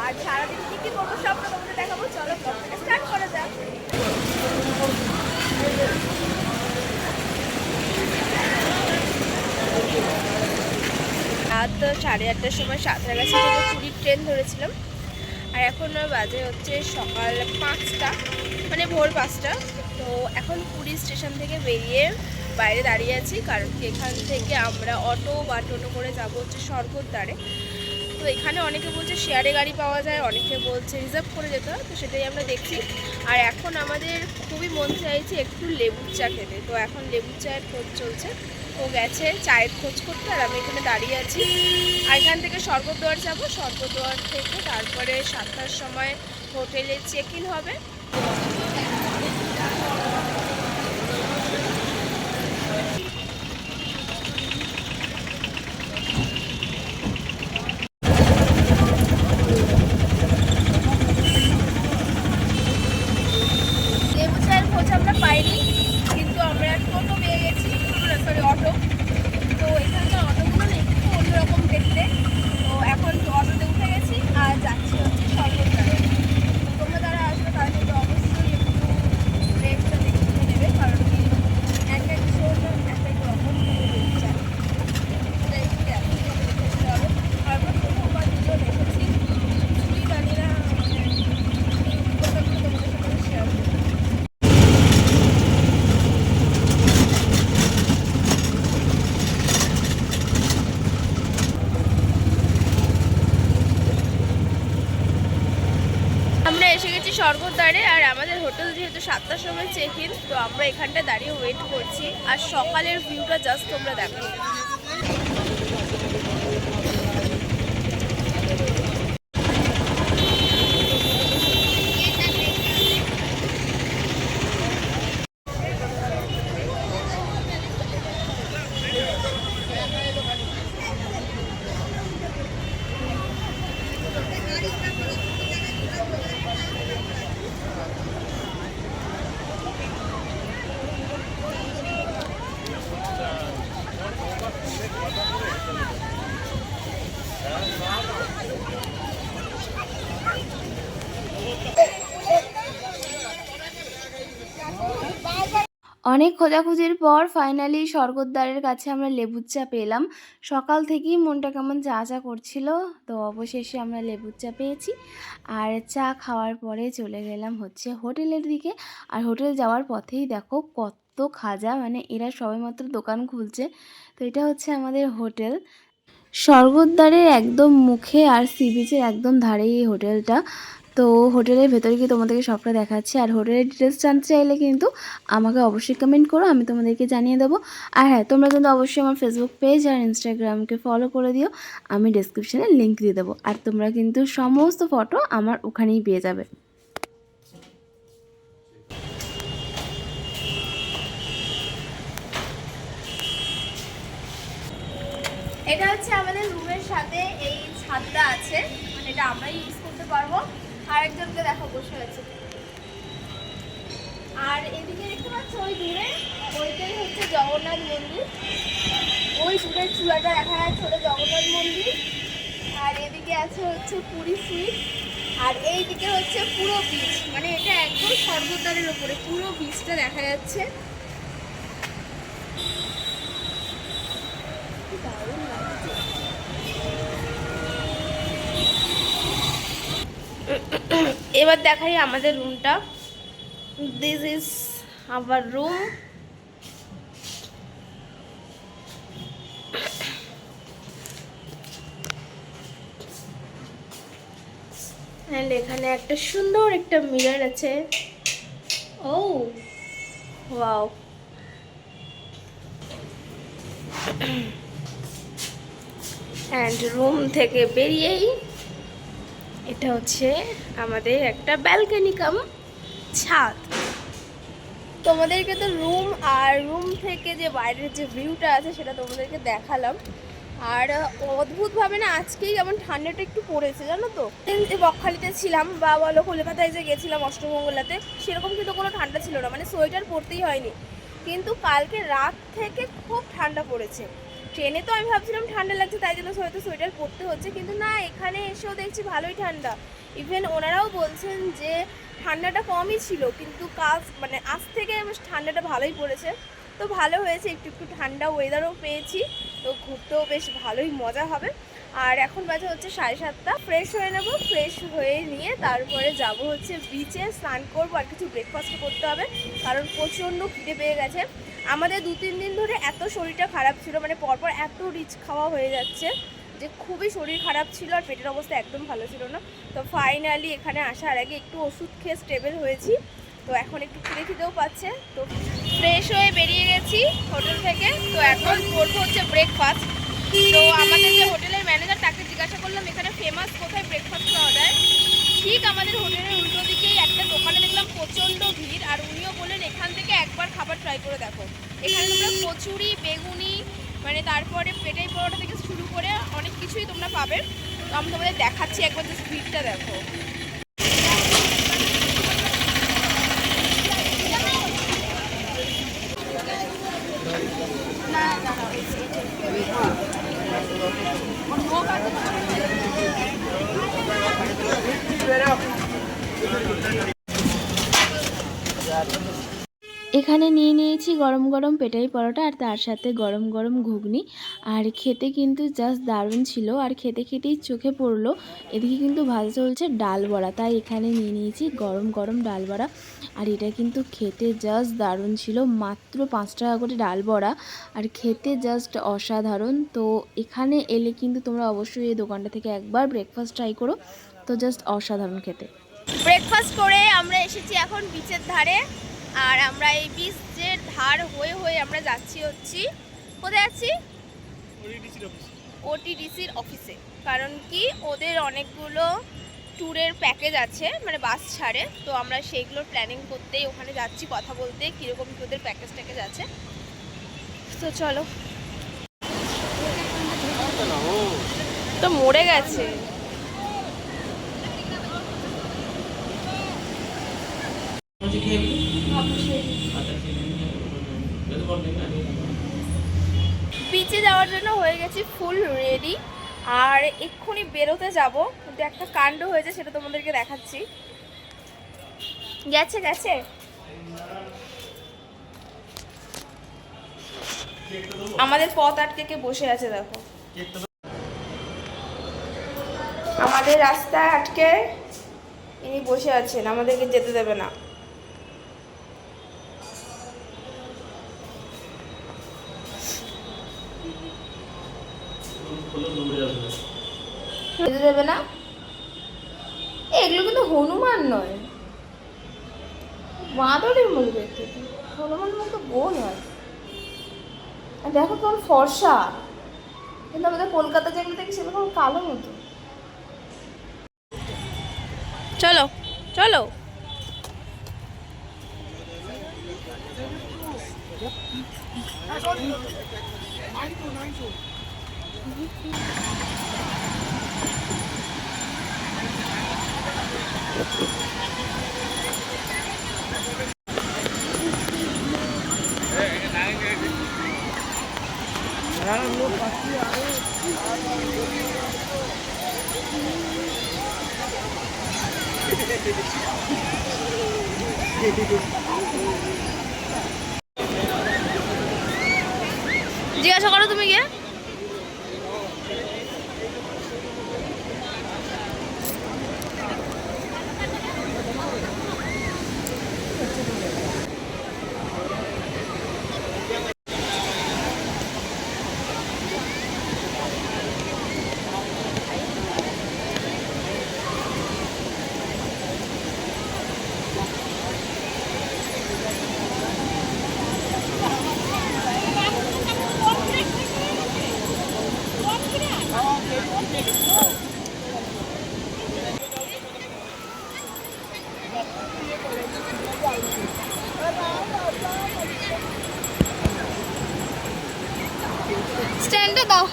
আর সারাদিন কী কী করবো সবটা তোমাদের দেখাবো। চলো ব্লগটাকে স্টার্ট করা যাক। রাত 8:30টার সময় সাঁতরাগাছি থেকে পুরীর ট্রেন ধরেছিলাম। আর এখন বাজে হচ্ছে সকাল 5টা, মানে ভোর 5টা। তো এখন পুরী স্টেশন থেকে বেরিয়ে বাইরে দাঁড়িয়ে আছি, কারণ কি এখান থেকে আমরা অটো বা টোটো করে যাবো হচ্ছে স্বর্গদ্বারে। তো এখানে অনেকে বলছে শেয়ারে গাড়ি পাওয়া যায়, অনেকে বলছে রিজার্ভ করে যেতে হয়, তো সেটাই আমরা দেখছি। আর এখন আমাদের খুবই মন চাইছে একটু লেবুর চা খেতে, তো এখন লেবুর চায়ের খোঁজ চলছে। ও গেছে চায়ের খোঁজ করতে, আর আমি এখানে দাঁড়িয়ে আছি। আর এখান থেকে স্বর্গদ্বার যাবো, স্বর্গদ্বার থেকে তারপরে 7টার সময় হোটেলে চেক ইন হবে। লেবু চায়ের খোঁজ আমরা পাইনি, কিন্তু আমরা টোটো পেয়ে গেছি, সরি অটো। তো এখানকার অটোগুলো না একটু অন্যরকম দেখতে। তো এখন অটোতে উঠে গেছি আর যাচ্ছি হচ্ছে স্বর্গদ্বারে। তোমরা যারা আসবে তারা কিন্তু অবশ্যই একটু রেটটা দেখে নেবে, কারণ কি এক এক শোর এক এক রকম চাই। সেটাই একটু দেখতে হবে। আর আমরা প্রথমবার দুজন এসেছি, কিছুই জানি না, কথাগুলো তোমাদের সাথে শেয়ার করবো। আমরা এসে গেছি স্বর্গদ্বারে, আর আমাদের হোটেল যেহেতু 7টার সময় চেক ইন, তো আমরা এখানটা দাঁড়িয়ে ওয়েট করছি। আর সকালের ভিউটা জাস্ট তোমরা দেখো। অনেক খোঁজাখুঁজির পর ফাইনালি স্বর্গদ্বারের কাছে আমরা লেবুর চা পেলাম। সকাল থেকেই মনটা কেমন চা চা করছিল, তো অবশেষে আমরা লেবুর চা পেয়েছি। আর চা খাওয়ার পরে চলে গেলাম হচ্ছে হোটেলের দিকে। আর হোটেল যাওয়ার পথেই দেখো কত খাজা, মানে এরা সবেমাত্র দোকান খুলছে। তো এটা হচ্ছে আমাদের হোটেল, স্বর্গদ্বারের একদম মুখে আর সি বিচের একদম ধারেই এই হোটেলটা। তো হোটেলের ভেতরে গিয়ে তোমাদেরকে সবটা দেখাচ্ছি। আর হোটেলের ডিটেলস জানতে চাইলে কিন্তু আমাকে অবশ্যই কমেন্ট করো, আমি তোমাদেরকে জানিয়ে দেবো। আর হ্যাঁ, তোমরা কিন্তু অবশ্যই আমার ফেসবুক পেজ আর ইনস্টাগ্রামকে ফলো করে দিও, আমি ডেসক্রিপশানে লিঙ্ক দিয়ে দেবো। আর তোমরা কিন্তু সমস্ত ফটো আমার ওখানেই পেয়ে যাবে। এটা হচ্ছে আমাদের রুমের সাথে এই ছাদটা আছে, মানে এটা আমরাই ইউজ করতে পারবো। আর একজনকে দেখো বসে আছে। আর এদিকে দেখতে পাচ্ছ ওই দূরে, ওইটাই হচ্ছে জগন্নাথ মন্দির। ওই দূরের চূড়াটা দেখা যাচ্ছে ওটা জগন্নাথ মন্দির। আর এদিকে আছে হচ্ছে পুরী সুইট। আর এইদিকে হচ্ছে পুরো বিচ, মানে এটা একদম স্বর্গদ্বারের উপরে পুরো বিচটা দেখা যাচ্ছে। দারুণ লাগছে। এবার দেখাই আমাদের রুমটা। This is our room. And এখানে একটা সুন্দর একটা মিরর আছে। ও ওয়াও, অ্যান্ড রুম থেকে বেরিয়েই এটা হচ্ছে আমাদের একটা ব্যালকনি কাম ছাদ। তোমাদেরকে তো রুম আর রুম থেকে যে বাইরের যে ভিউটা আছে সেটা তোমাদেরকে দেখালাম। আর অদ্ভুতভাবে না আজকেই যেমন ঠান্ডাটা একটু পড়েছে, জানো তো। বকখালিতে ছিলাম বা বলো কলকাতায় যে গেছিলাম অষ্টমঙ্গলাতে, সেরকম কিন্তু কোনো ঠান্ডা ছিল না, মানে সোয়েটার পরতেই হয়নি। কিন্তু কালকে রাত থেকে খুব ঠান্ডা পড়েছে। ট্রেনে তো আমি ভাবছিলাম ঠান্ডা লাগছে তাই জন্য হয়তো সোয়েটার পরতে হচ্ছে, কিন্তু না, এখানে এসেও দেখছি ভালোই ঠান্ডা। ইভেন ওনারাও বলছেন যে ঠান্ডাটা কমই ছিল, কিন্তু কাজ মানে আজ থেকে ঠান্ডাটা ভালোই পড়েছে। তো ভালো হয়েছে, একটু একটু ঠান্ডা ওয়েদারও পেয়েছি, তো ঘুরতেও বেশ ভালোই মজা হবে। আর এখন বাজে হচ্ছে 7:30, ফ্রেশ হয়ে নেব, ফ্রেশ হয়ে নিয়ে তারপরে যাব হচ্ছে বিচে, স্নান করবো আর কিছু ব্রেকফাস্ট করতে হবে, কারণ প্রচণ্ড খিদে পেয়ে গেছে। আমাদের 2-3 দিন ধরে এত শরীরটা খারাপ ছিল, মানে পরপর এত রিচ খাওয়া হয়ে যাচ্ছে যে খুবই শরীর খারাপ ছিল আর পেটের অবস্থা একদম ভালো ছিল না। তো ফাইনালি এখানে আসার আগে একটু ওষুধ খেয়ে স্টেবল হয়েছি, তো এখন একটু খিদেও পাচ্ছে। তো ফ্রেশ হয়ে বেরিয়ে গেছি হোটেল থেকে, তো এখন করবো হচ্ছে ব্রেকফাস্ট। তো আমাদের যে হোটেলের ম্যানেজার, তাকে জিজ্ঞাসা করলাম এখানে ফেমাস কোথায় ব্রেকফাস্ট পাওয়া যায়। ঠিক আমাদের হোটেলের উল্টো দিকেই একটা দোকানে দেখলাম প্রচণ্ড ভিড়, আর উনিও বললেন এখান থেকে একবার খাবার ট্রাই করে দেখো। এখানে তোমরা কচুরি, বেগুনি, মানে তারপরে পেটাই পরোটা থেকে শুরু করে অনেক কিছুই তোমরা পাবে। তো আমি তোমাদের দেখাচ্ছি, একবার জাস্ট ভিড়টা দেখো। এখানে নিয়ে নিয়েছি গরম গরম পেটাই পরোটা, আর তার সাথে গরম গরম ঘুগনি। আর খেতে কিন্তু জাস্ট দারুণ ছিল, আর খেতে খেতেই চোখে পড়লো এদিকে কিন্তু ভাজা চলছে ডাল বড়া, তাই এখানে নিয়ে নিয়েছি গরম গরম ডাল বড়া। আর এটা কিন্তু খেতে জাস্ট দারুণ ছিল, মাত্র 5 টাকা করে ডাল বড়া, আর খেতে জাস্ট অসাধারণ। তো এখানে এলে কিন্তু তোমরা অবশ্যই এই দোকানটা থেকে একবার ব্রেকফাস্ট ট্রাই করো, তো জাস্ট অসাধারণ খেতে। ব্রেকফাস্ট করে আমরা এসেছি এখন বিচের ধারে, আর আমরা এই বিচের ধার হয়ে হয়ে আমরা যাচ্ছি কোথায় যাচ্ছি? ওটিডিসির অফিসে। কারণ কি, ওদের অনেকগুলো ট্যুরের প্যাকেজ আছে, মানে বাস ছাড়ে, তো আমরা সেইগুলোর প্ল্যানিং করতেই ওখানে যাচ্ছি, কথা বলতে কীরকম কী ওদের প্যাকেজ ট্যাকেজ আছে। তো চলো। তো মরে গেছে। বিচে যাওয়ার জন্য হয়ে গেছি ফুল রেডি, আর এক্ষুনি বেরোতে যাব, কিন্তু একটা কাণ্ড হয়েছে সেটা তোমাদেরকে দেখাচ্ছি। গেছে গেছে আমাদের পথ আটকে বসে আছে, দেখো আমাদের রাস্তায় আটকে ইনি বসে আছেন, আমাদেরকে যেতে দেবে না। যেতে দেবে না। এগুলো কিন্তু হনুমান নয়, বাঁদরের মতো দেখতে, হনুমান মতো বোন হয়। আর দেখো কেমন ফর্সা, কিন্তু আমাদের কলকাতা যেগুলো দেখি সেরকম কালো মতো। চলো চলো। জিজ্ঞাসা করো তুমি গিয়ে। স্ট্যান্ডে দাও।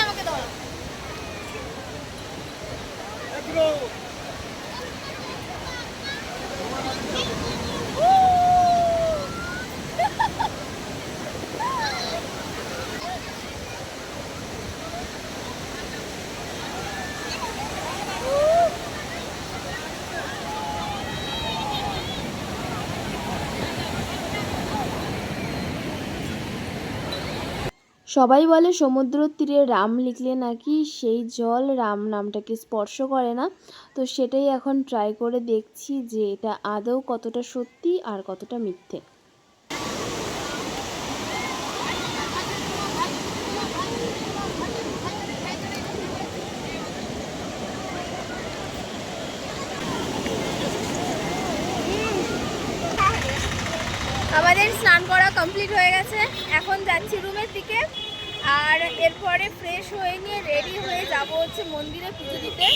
আমাকে দাও। সবাই বলে সমুদ্রের তীরে রাম লিখলে নাকি সেই জল রাম নামটাকে স্পর্শ করে না। তো সেটাই এখন ট্রাই করে দেখছি যে এটা আদৌ কতটা সত্যি আর কতটা মিথ্যে। আমাদের স্নান করা কমপ্লিট হয়ে গেছে, এখন যাচ্ছি রুমের দিকে। আর এরপরে ফ্রেশ হয়ে নিয়ে রেডি হয়ে যাব হচ্ছে মন্দিরে পুজো দিতে,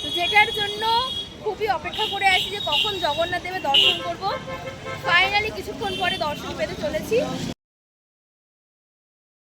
তো যেটার জন্য খুবই অপেক্ষা করে আছি যে কখন জগন্নাথ দেবের দর্শন করব। ফাইনালি কিছুক্ষণ পরে দর্শন পেতে চলেছি।